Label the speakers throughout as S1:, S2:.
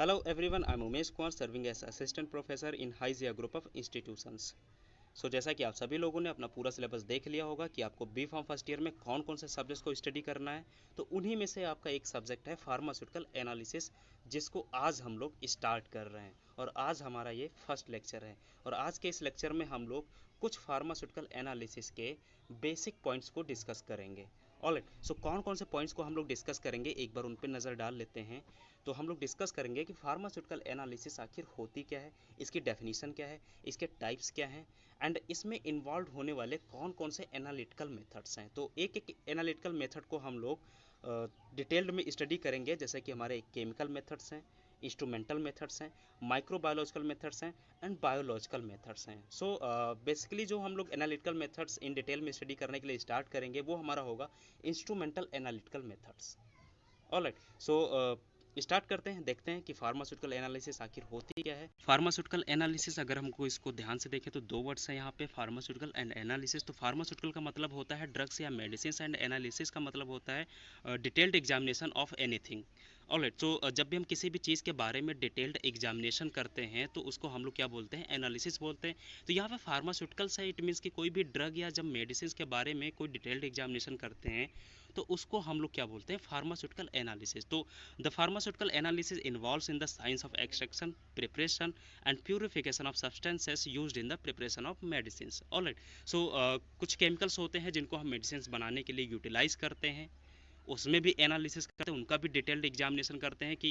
S1: Hello everyone, I'm Umesh Kumar serving as assistant professor in Hyzia group of institutions. जैसा कि आप सभी लोगों ने अपना पूरा सिलेबस देख लिया होगा कि आपको बी फार्म फर्स्ट ईयर में कौन कौन से सब्जेक्ट्स को स्टडी करना है, तो उन्हीं में से आपका एक सब्जेक्ट है फार्मास्यूटिकल एनालिसिस, जिसको आज हम लोग स्टार्ट कर रहे हैं। और आज हमारा ये फर्स्ट लेक्चर है और आज के इस लेक्चर में हम लोग कुछ फार्मास्यूटिकल एनालिसिस के बेसिक पॉइंट्स को डिस्कस करेंगे। ऑलराइट, कौन कौन से पॉइंट्स को हम लोग डिस्कस करेंगे एक बार उन पर नज़र डाल लेते हैं। तो हम लोग डिस्कस करेंगे कि फार्मास्यूटिकल एनालिसिस आखिर होती क्या है, इसकी डेफिनेशन क्या है, इसके टाइप्स क्या हैं, एंड इसमें इन्वॉल्व होने वाले कौन कौन से एनालिटिकल मेथड्स हैं। तो एक एक एनालिटिकल मेथड को हम लोग डिटेल्ड में स्टडी करेंगे, जैसे कि हमारे केमिकल मेथड्स हैं, इंस्ट्रूमेंटल मेथड्स हैं, माइक्रोबायोलॉजिकल मेथड्स हैं एंड बायोलॉजिकल मेथड्स हैं। बेसिकली जो हम लोग एनालिटिकल मेथड्स इन डिटेल में स्टडी करने के लिए स्टार्ट करेंगे वो हमारा होगा instrumental analytical methods. Alright, start करते हैं, देखते हैं कि फार्मास्यूटिकल एनालिसिस आखिर होती क्या है। फार्मास्यूटिकल एनालिसिस अगर हमको इसको ध्यान से देखें तो दो वर्ड्स हैं यहाँ पे, फार्मास्यूटिकल एंड एनालिसिस। तो फार्मास्यूटिकल का मतलब होता है ड्रग्स या मेडिसिन एंड एनालिसिस का मतलब होता है detailed examination of anything. Alright, जब भी हम किसी भी चीज़ के बारे में डिटेल्ड एग्जामिनेशन करते हैं तो उसको हम लोग क्या बोलते हैं, एनालिसिस बोलते हैं। तो यहाँ पे फार्मास्यूटिकल्स है, इट मीन्स कि कोई भी ड्रग या जब मेडिसिन के बारे में कोई डिटेल्ड एग्जामिनेशन करते हैं तो उसको हम लोग क्या बोलते हैं, फार्मास्यूटिकल एनालिसिस। तो the pharmaceutical analysis involves in the science of extraction, preparation and purification of substances used in the preparation of medicine. Alright, कुछ केमिकल्स होते हैं जिनको हम मेडिसिन बनाने के लिए यूटिलाइज करते हैं, उसमें भी एनालिसिस करते हैं, उनका भी डिटेल्ड एग्जामिनेशन करते हैं कि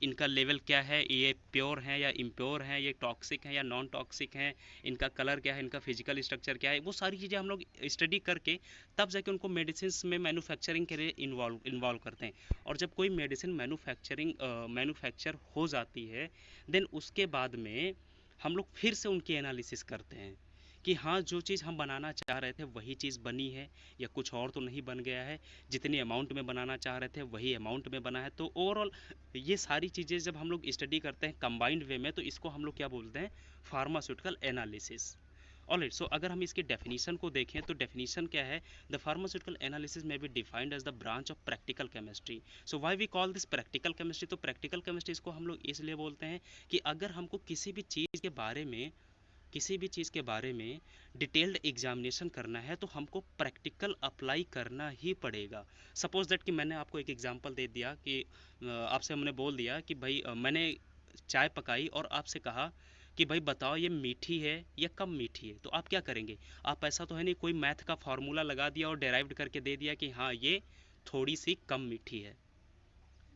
S1: इनका लेवल क्या है, ये प्योर हैं या इम्प्योर हैं, ये टॉक्सिक हैं या नॉन टॉक्सिक हैं, इनका कलर क्या है, इनका फिजिकल स्ट्रक्चर क्या है, वो सारी चीज़ें हम लोग स्टडी करके तब जाके उनको मेडिसिन में मैन्युफैक्चरिंग के लिए इन्वॉल्व करते हैं। और जब कोई मेडिसिन मैन्युफैक्चर हो जाती है, देन उसके बाद में हम लोग फिर से उनकी एनालिसिस करते हैं कि हाँ, जो चीज़ हम बनाना चाह रहे थे वही चीज़ बनी है या कुछ और तो नहीं बन गया है, जितनी अमाउंट में बनाना चाह रहे थे वही अमाउंट में बना है। तो ओवरऑल ये सारी चीज़ें जब हम लोग स्टडी करते हैं कंबाइंड वे में, तो इसको हम लोग क्या बोलते हैं, फार्मास्यूटिकल एनालिसिस। ऑलराइट, अगर हम इसकी डेफिनेशन को देखें तो डेफिनेशन क्या है, the pharmaceutical analysis may be defined as the branch of practical chemistry. So why we call this practical chemistry. तो प्रैक्टिकल केमिस्ट्री इसको हम लोग इसलिए बोलते हैं कि अगर हमको किसी भी चीज़ के बारे में डिटेल्ड एग्जामिनेशन करना है तो हमको प्रैक्टिकल अप्लाई करना ही पड़ेगा। सपोज दैट कि मैंने आपको एक एग्जांपल दे दिया कि आपसे हमने बोल दिया कि भाई मैंने चाय पकाई और आपसे कहा कि भाई बताओ ये मीठी है या कम मीठी है, तो आप क्या करेंगे, आप ऐसा तो है नहीं कोई मैथ का फार्मूला लगा दिया और डेराइव्ड करके दे दिया कि हाँ ये थोड़ी सी कम मीठी है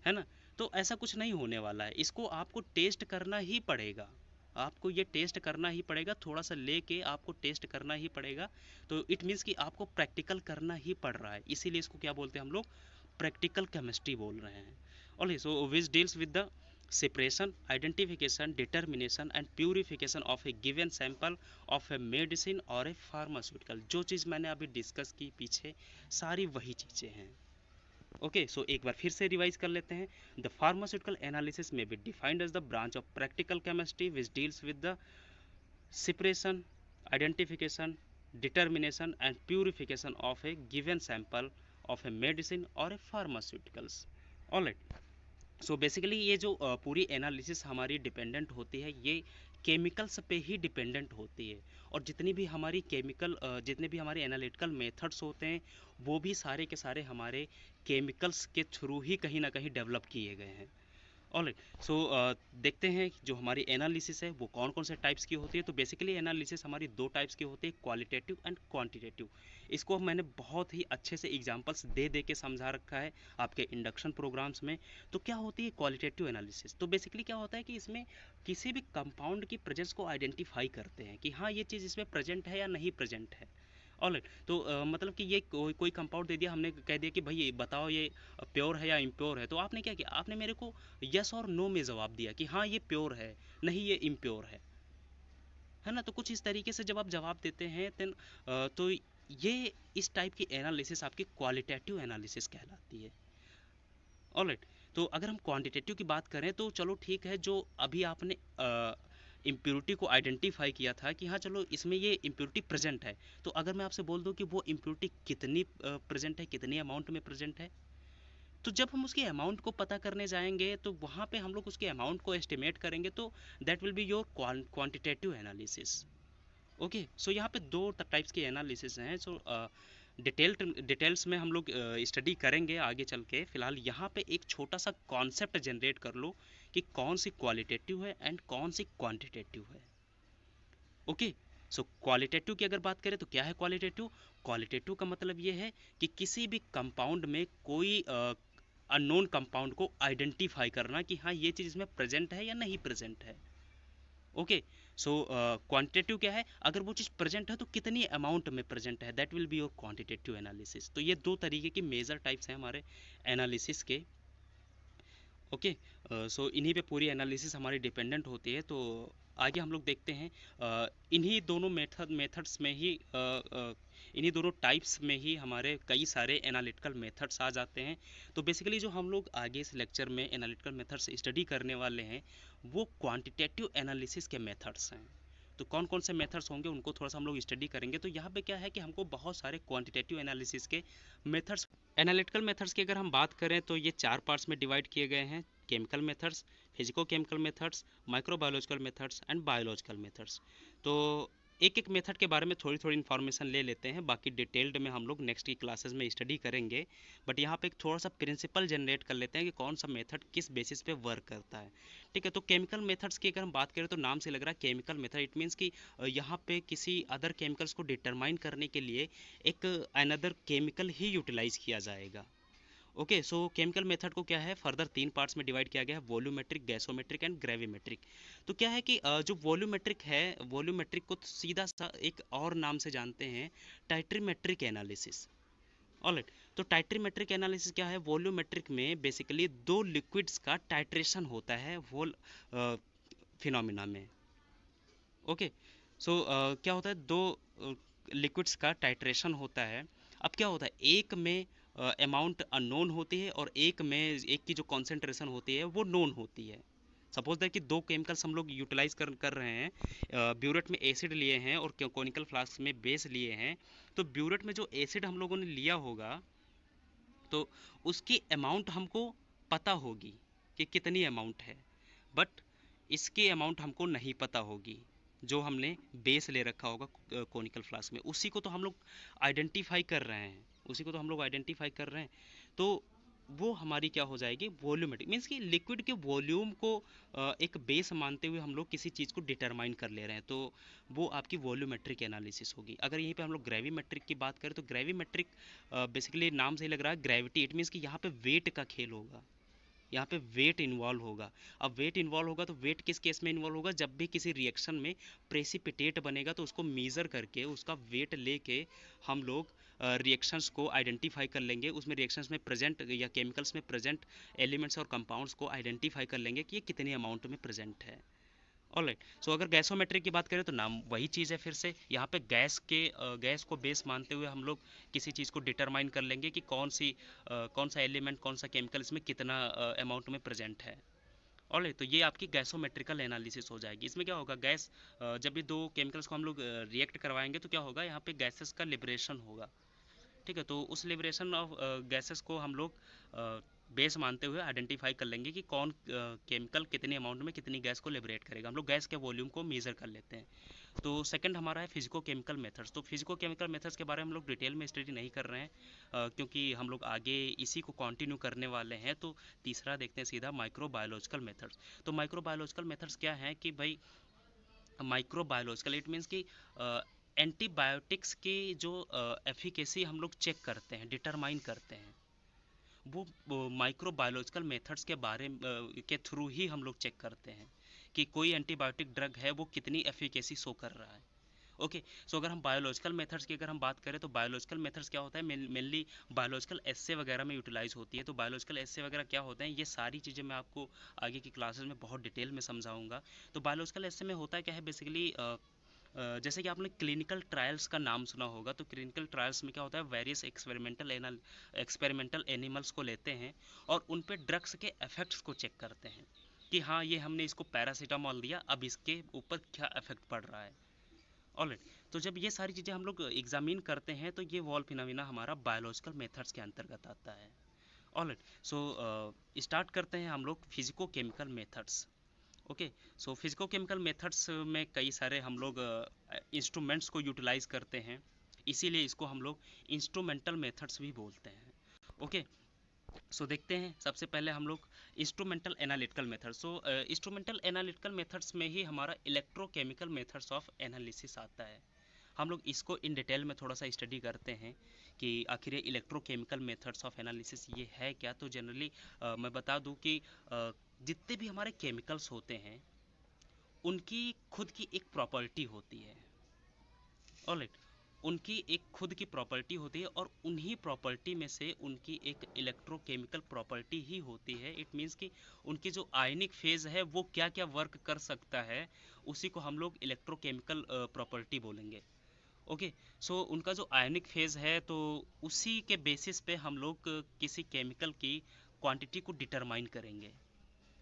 S1: ना। तो ऐसा कुछ नहीं होने वाला है, इसको आपको टेस्ट करना ही पड़ेगा, आपको ये टेस्ट करना ही पड़ेगा, थोड़ा सा लेके आपको टेस्ट करना ही पड़ेगा। तो इट मीन्स कि आपको प्रैक्टिकल करना ही पड़ रहा है, इसीलिए इसको क्या बोलते हैं हम लोग, प्रैक्टिकल केमिस्ट्री बोल रहे हैं। Okay, which deals with the separation, identification, determination and purification of a given sample of a medicine और a pharmaceutical। जो चीज़ मैंने अभी डिस्कस की पीछे सारी वही चीज़ें हैं। ओके, एक बार फिर से रिवाइज कर लेते हैं। The pharmaceutical analysis may be defined as the branch of practical chemistry which deals with the separation, identification, determination and purification of a given sample of a medicine or a pharmaceuticals। Alright, basically ये जो पूरी analysis हमारी dependent होती है ये chemicals पे ही dependent होती है। और जितने भी हमारे एनालिटिकल मेथड्स होते हैं वो भी सारे के सारे हमारे केमिकल्स के थ्रू ही कहीं ना कहीं डेवलप किए गए हैं। ऑलराइट, देखते हैं जो हमारी एनालिसिस है वो कौन कौन से टाइप्स की होती है। तो बेसिकली एनालिसिस हमारी दो टाइप्स की होती है, क्वालिटेटिव एंड क्वांटिटेटिव। इसको मैंने बहुत ही अच्छे से एग्जांपल्स दे दे के समझा रखा है आपके इंडक्शन प्रोग्राम्स में। तो क्या होती है क्वालिटेटिव एनालिसिस, तो बेसिकली क्या होता है कि इसमें किसी भी कंपाउंड की प्रेजेंस को आइडेंटिफाई करते हैं कि हाँ ये चीज़ इसमें प्रेजेंट है या नहीं प्रेजेंट है। ऑलराइट, मतलब कि ये कोई कंपाउंड दे दिया, हमने कह दिया कि भाई ये बताओ ये प्योर है या इम्प्योर है, तो आपने क्या किया, आपने मेरे को यस और नो में जवाब दिया कि हाँ ये प्योर है, नहीं ये इम्प्योर है ना। तो कुछ इस तरीके से जब आप जवाब देते हैं देन तो ये इस टाइप की एनालिसिस आपकी क्वालिटेटिव एनालिसिस कहलाती है। ऑलराइट, तो अगर हम क्वांटिटेटिव की बात करें तो चलो ठीक है, जो अभी आपने इम्प्योरिटी को आइडेंटिफाई किया था कि हाँ चलो इसमें ये इम्प्योरिटी प्रेजेंट है, तो अगर मैं आपसे बोल दूं कि वो इम्प्योरिटी कितनी प्रेजेंट है, कितनी अमाउंट में प्रेजेंट है, तो जब हम उसकी अमाउंट को पता करने जाएंगे तो वहाँ पे हम लोग उसके अमाउंट को एस्टिमेट करेंगे, तो that will be your quantitative analysis. Okay, so यहाँ पे दो टाइप्स के एनालिसिस हैं। सो डिटेल्स में हम लोग स्टडी करेंगे आगे चल के। फिलहाल यहाँ पे एक छोटा सा कॉन्सेप्ट जनरेट कर लो कि कौन सी क्वालिटेटिव है एंड कौन सी क्वांटिटेटिव है। ओके, सो क्वालिटेटिव की अगर बात करें तो क्या है क्वालिटेटिव? क्वालिटेटिव का मतलब ये है कि किसी भी कंपाउंड में कोई अननोन कंपाउंड को आइडेंटिफाई करना कि हाँ ये चीज़ इसमें प्रेजेंट है या नहीं प्रेजेंट है। ओके, सो क्वांटिटेटिव क्या है? अगर वो चीज़ प्रेजेंट है तो कितनी अमाउंट में प्रेजेंट है, that will be your quantitative analysis. तो ये दो तरीके की मेजर टाइप्स हैं हमारे एनालिसिस के। ओके, सो इन्हीं पे पूरी एनालिसिस हमारी डिपेंडेंट होती है। तो आगे हम लोग देखते हैं इन्हीं दोनों मेथड्स में ही इन्हीं दोनों टाइप्स में ही हमारे कई सारे एनालिटिकल मेथड्स आ जाते हैं। तो बेसिकली जो हम लोग आगे इस लेक्चर में एनालिटिकल मेथड्स स्टडी करने वाले हैं वो क्वांटिटेटिव एनालिसिस के मेथड्स हैं। तो कौन कौन से मेथड्स होंगे उनको थोड़ा सा हम लोग स्टडी करेंगे। तो यहाँ पे क्या है कि हमको बहुत सारे क्वांटिटेटिव एनालिसिस के मेथड्स, एनालिटिकल मेथड्स की अगर हम बात करें तो ये 4 पार्ट्स में डिवाइड किए गए हैं: chemical methods, physico chemical methods, microbiological methods and biological methods. तो एक एक मेथड के बारे में थोड़ी थोड़ी इन्फॉर्मेशन ले लेते हैं, बाकी डिटेल्ड में हम लोग नेक्स्ट की क्लासेस में स्टडी करेंगे। बट यहाँ पे एक थोड़ा सा प्रिंसिपल जनरेट कर लेते हैं कि कौन सा मेथड किस बेसिस पे वर्क करता है। ठीक है, तो केमिकल मेथड्स की अगर हम बात करें तो नाम से लग रहा है केमिकल मेथड, इट मीन्स कि यहाँ पे किसी अदर केमिकल्स को डिटरमाइन करने के लिए एक अनदर केमिकल ही यूटिलाइज किया जाएगा। ओके, सो केमिकल मेथड को क्या है फर्दर 3 पार्ट्स में डिवाइड किया गया है: वॉल्यूमेट्रिक, गैसोमेट्रिक एंड ग्रेविमेट्रिक। तो क्या है कि जो वॉल्यूमेट्रिक है, वॉल्यूमेट्रिक को सीधा सा एक और नाम से जानते हैं, टाइट्रीमेट्रिक एनालिसिस। ऑलराइट, तो टाइट्रीमेट्रिक एनालिसिस क्या है? वॉल्यूमेट्रिक में बेसिकली दो लिक्विड्स का टाइट्रेशन होता है होल फिनोमिना में। ओके, सो क्या होता है, दो लिक्विड्स का टाइट्रेशन होता है। अब क्या होता है, एक में अमाउंट अननोन होती है और एक में एक की जो कॉन्सेंट्रेशन होती है वो नोन होती है। सपोज दैट कि दो केमिकल्स हम लोग यूटिलाइज कर रहे हैं, ब्यूरेट में एसिड लिए हैं और कोनिकल फ्लास्क में बेस लिए हैं। तो ब्यूरेट में जो एसिड हम लोगों ने लिया होगा तो उसकी अमाउंट हमको पता होगी कि कितनी अमाउंट है, बट इसकी अमाउंट हमको नहीं पता होगी जो हमने बेस ले रखा होगा कोनिकल फ्लास्क में। उसी को तो हम लोग आइडेंटिफाई कर रहे हैं, उसी को तो हम लोग आइडेंटिफाई कर रहे हैं। तो वो हमारी क्या हो जाएगी, वॉल्यूमेट्रिक, मीन्स कि लिक्विड के वॉल्यूम को एक बेस मानते हुए हम लोग किसी चीज़ को डिटरमाइन कर ले रहे हैं, तो वो आपकी वॉल्यूमेट्रिक एनालिसिस होगी। अगर यहीं पे हम लोग ग्रेविमेट्रिक की बात करें तो ग्रेविमेट्रिक बेसिकली नाम से ही लग रहा है ग्रेविटी, इट मीन्स कि यहाँ पे वेट का खेल होगा, यहाँ पे वेट इन्वॉल्व होगा। अब वेट इन्वॉल्व होगा तो वेट किस केस में इन्वॉल्व होगा, जब भी किसी रिएक्शन में प्रेसिपिटेट बनेगा तो उसको मेज़र करके उसका वेट लेके हम लोग रिएक्शंस को आइडेंटिफाई कर लेंगे, उसमें रिएक्शंस में प्रेजेंट या केमिकल्स में प्रेजेंट एलिमेंट्स और कंपाउंड्स को आइडेंटिफाई कर लेंगे कि ये कितनी अमाउंट में प्रेजेंट है। ऑलराइट, सो अगर गैसोमेट्रिक की बात करें तो नाम वही चीज़ है, फिर से यहाँ पे गैस को बेस मानते हुए हम लोग किसी चीज़ को डिटरमाइन कर लेंगे कि कौन सा एलिमेंट, कौन सा केमिकल इसमें कितना अमाउंट में प्रेजेंट है। ऑलराइट, तो ये आपकी गैसोमेट्रिकल एनालिसिस हो जाएगी। इसमें क्या होगा, जब भी दो केमिकल्स को हम लोग रिएक्ट करवाएंगे तो क्या होगा, यहाँ पे गैसेस का लिबरेशन होगा। ठीक है, तो उस लिबरेशन ऑफ गैसेस को हम लोग बेस मानते हुए आइडेंटिफाई कर लेंगे कि कौन केमिकल कितने अमाउंट में कितनी गैस को लिबरेट करेगा। हम लोग गैस के वॉल्यूम को मेज़र कर लेते हैं। तो सेकंड हमारा है फिजिको केमिकल मेथड्स। तो फिजिको केमिकल मेथड्स के बारे में हम लोग डिटेल में स्टडी नहीं कर रहे हैं क्योंकि हम लोग आगे इसी को कंटिन्यू करने वाले हैं। तो तीसरा देखते हैं सीधा माइक्रोबायोलॉजिकल मेथड्स। तो माइक्रोबायोलॉजिकल मेथड्स क्या हैं कि भाई, माइक्रोबायोलॉजिकल इट मीन्स कि एंटीबायोटिक्स की जो एफिकेसी हम लोग चेक करते हैं, डिटरमाइन करते हैं, वो माइक्रोबायोलॉजिकल मेथड्स के बारे के थ्रू ही हम लोग चेक करते हैं कि कोई एंटीबायोटिक ड्रग है वो कितनी एफिकेसी शो कर रहा है। ओके, सो अगर हम बायोलॉजिकल मेथड्स की अगर हम बात करें तो बायोलॉजिकल मेथड्स क्या होता है, मेनली बायोलॉजिकल एस्से वगैरह में यूटिलाइज होती है। तो बायोलॉजिकल एस्से वगैरह क्या होते हैं, ये सारी चीज़ें मैं आपको आगे की क्लासेस में बहुत डिटेल में समझाऊंगा। तो बायोलॉजिकल एस्से में होता क्या है बेसिकली, जैसे कि आपने क्लिनिकल ट्रायल्स का नाम सुना होगा। तो क्लिनिकल ट्रायल्स में क्या होता है, वेरियस एक्सपेरिमेंटल एनिमल्स को लेते हैं और उन पे ड्रग्स के इफेक्ट्स को चेक करते हैं कि हाँ ये हमने इसको पैरासीटामोल दिया, अब इसके ऊपर क्या इफेक्ट पड़ रहा है। ऑलराइट, तो जब ये सारी चीज़ें हम लोग एग्जामिन करते हैं तो ये वॉल फिनोमिना हमारा बायोलॉजिकल मेथड्स के अंतर्गत आता है। ऑलराइट, सो स्टार्ट करते हैं हम लोग फिजिको केमिकल मेथड्स। ओके, सो फिजिको केमिकल मेथड्स में कई सारे हम लोग इंस्ट्रूमेंट्स को यूटिलाइज करते हैं, इसीलिए इसको हम लोग इंस्ट्रूमेंटल मेथड्स भी बोलते हैं। ओके, सो देखते हैं सबसे पहले हम लोग इंस्ट्रूमेंटल एनालिटिकल मेथड। सो इंस्ट्रूमेंटल एनालिटिकल मेथड्स में ही हमारा इलेक्ट्रोकेमिकल मेथड्स ऑफ एनालिसिस आता है। हम लोग इसको इन डिटेल में थोड़ा सा स्टडी करते हैं कि आखिर ये इलेक्ट्रोकेमिकल मेथड्स ऑफ एनालिसिस ये है क्या। तो जनरली मैं बता दूं कि जितने भी हमारे केमिकल्स होते हैं उनकी खुद की एक प्रॉपर्टी होती है। ऑलराइट, उनकी एक खुद की प्रॉपर्टी होती है और उन्हीं प्रॉपर्टी में से उनकी एक इलेक्ट्रोकेमिकल प्रॉपर्टी ही होती है। इट मीन्स कि उनकी जो आयनिक फेज है वो क्या क्या वर्क कर सकता है, उसी को हम लोग इलेक्ट्रोकेमिकल प्रॉपर्टी बोलेंगे। ओके, सो उनका जो आयनिक फेज है तो उसी के बेसिस पे हम लोग किसी केमिकल की क्वांटिटी को डिटरमाइन करेंगे।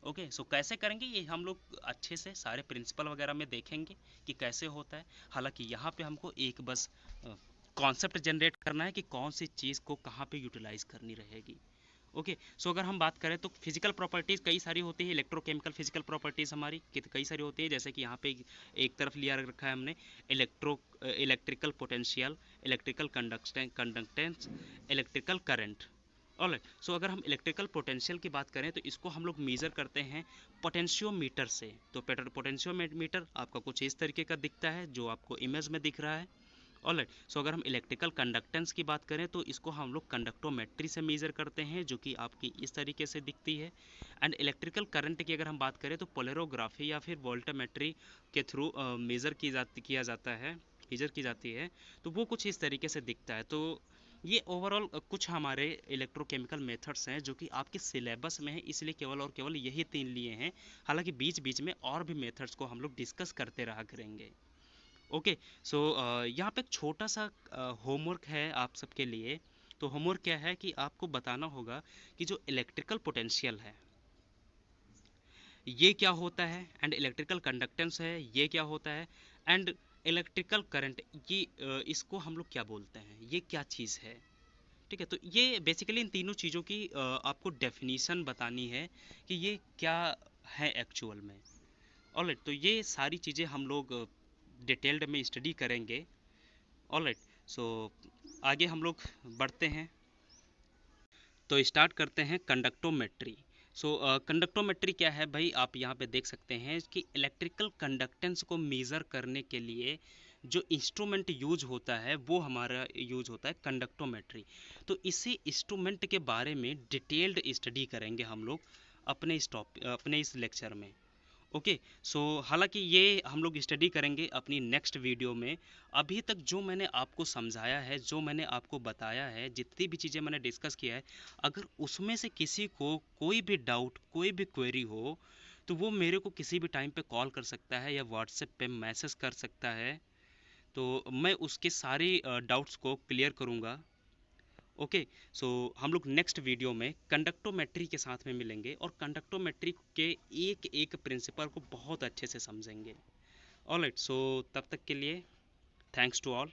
S1: ओके, सो कैसे करेंगे ये हम लोग अच्छे से सारे प्रिंसिपल वगैरह में देखेंगे कि कैसे होता है। हालांकि यहाँ पे हमको एक बस कॉन्सेप्ट जनरेट करना है कि कौन सी चीज़ को कहाँ पे यूटिलाइज करनी रहेगी। ओके, सो अगर हम बात करें तो फिजिकल प्रॉपर्टीज़ कई सारी होती है, इलेक्ट्रोकेमिकल फिजिकल प्रॉपर्टीज़ हमारी कई सारी होती है। जैसे कि यहाँ पे एक तरफ लिया रखा है हमने electrical potential, electrical conductance, electrical current. Alright, so अगर हम इलेक्ट्रिकल पोटेंशियल की बात करें तो इसको हम लोग मेज़र करते हैं पोटेंशियोमीटर से। तो पोटेंशियोमीटर आपका कुछ इस तरीके का दिखता है जो आपको इमेज में दिख रहा है। ऑलराइट, सो अगर हम इलेक्ट्रिकल कंडक्टेंस की बात करें तो इसको हम लोग कंडक्टोमेट्री से मेज़र करते हैं जो कि आपकी इस तरीके से दिखती है। एंड इलेक्ट्रिकल करंट की अगर हम बात करें तो पोलरोग्राफी या फिर वोल्टामेट्री के थ्रू मेज़र किया जाता है, मेज़र की जाती है। तो वो कुछ इस तरीके से दिखता है। तो ये ओवरऑल कुछ हमारे इलेक्ट्रोकेमिकल मेथड्स हैं जो कि आपके सिलेबस में है, इसलिए केवल और केवल यही 3 लिए हैं। हालांकि बीच बीच में और भी मेथड्स को हम लोग डिस्कस करते रहा करेंगे। ओके, सो यहाँ पे एक छोटा सा होमवर्क है आप सबके लिए। तो होमवर्क क्या है कि आपको बताना होगा कि जो इलेक्ट्रिकल पोटेंशियल है ये क्या होता है, एंड इलेक्ट्रिकल कंडक्टेंस है ये क्या होता है, एंड इलेक्ट्रिकल करंट ये इसको हम लोग क्या बोलते हैं, ये क्या चीज़ है। ठीक है, तो ये बेसिकली इन तीनों चीज़ों की आपको डेफिनीशन बतानी है कि ये क्या है एक्चुअल में। ऑलराइट, तो ये सारी चीज़ें हम लोग डिटेल्ड में स्टडी करेंगे। ऑलराइट, सो आगे हम लोग बढ़ते हैं। तो स्टार्ट करते हैं कंडक्टोमेट्री। सो कंडक्टोमेट्री क्या है भाई, आप यहाँ पे देख सकते हैं कि इलेक्ट्रिकल कंडक्टेंस को मेज़र करने के लिए जो इंस्ट्रूमेंट यूज होता है वो हमारा यूज होता है कंडक्टोमेट्री। तो इसी इंस्ट्रूमेंट के बारे में डिटेल्ड स्टडी करेंगे हम लोग अपने इस लेक्चर में। ओके, सो हालांकि ये हम लोग स्टडी करेंगे अपनी नेक्स्ट वीडियो में। अभी तक जो मैंने आपको समझाया है, जो मैंने आपको बताया है, जितनी भी चीज़ें मैंने डिस्कस किया है, अगर उसमें से किसी को कोई भी डाउट, कोई भी क्वेरी हो तो वो मेरे को किसी भी टाइम पे कॉल कर सकता है या व्हाट्सएप पे मैसेज कर सकता है। तो मैं उसके सारे डाउट्स को क्लियर करूँगा। ओके, सो हम लोग नेक्स्ट वीडियो में कंडक्टोमेट्री के साथ में मिलेंगे और कंडक्टोमेट्री के एक एक प्रिंसिपल को बहुत अच्छे से समझेंगे। ऑलराइट, सो तब तक के लिए थैंक्स टू ऑल।